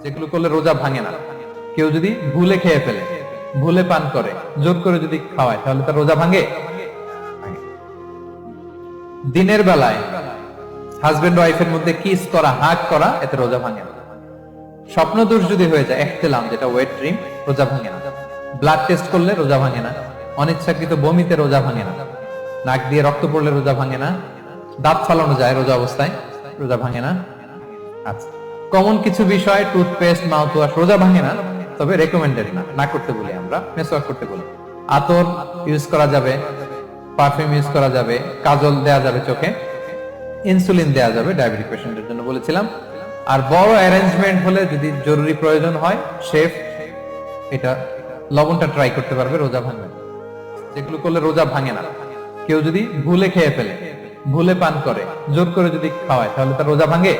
যেগুলো করলে রোজা ভাঙে না। কেউ যদি ভুলে খেয়ে ফেলে, ভুলে পান করে, জোর করে যদি খাওয়ায়, তাহলে তার রোজা ভাঙে? ভাঙে। দিনের বেলায় হাজবেন্ড ওয়াইফের মধ্যে কিস করা, হাগ করা, এতে রোজা ভাঙে না। স্বপ্ন দোষ যদি হয়ে যায়, ইহতিলাম যেটা ওয়েট ড্রিম, রোজা ভাঙে না। ব্লাড টেস্ট করলে রোজা ভাঙে না। অনিচ্ছাকৃত বমিতে রোজা ভাঙে না। নাক দিয়ে রক্ত পড়লে রোজা ভাঙে না। দাঁত ফালানো যায় রোজা অবস্থায়, রোজা ভাঙে না। আচ্ছা, কমন কিছু বিষয়, টুথপেস্ট, মাউথ ওয়াশ, রোজা ভাঙে না, তবে রেকমেন্ডেড না, না করতে বলি আমরা, মেসওয়াক করতে বলি। আতর ইউজ করা যাবে, পারফিউম ইউজ করা যাবে, কাজল দেয়া যাবে চোখে, ইনসুলিন দেয়া যাবে ডায়াবেটিক পেশেন্টের জন্য বলেছিলাম। আর বড় অ্যারেঞ্জমেন্ট হলে যদি জরুরি প্রয়োজন হয়, শেফ এটা লবণটা ট্রাই করতে পারবে, রোজা ভাঙবে না। যেগুলো করলে রোজা ভাঙে না। কেউ যদি ভুলে খেয়ে ফেলে, ভুলে পান করে, জোর করে যদি খাওয়ায়, তাহলে তার রোজা ভাঙে?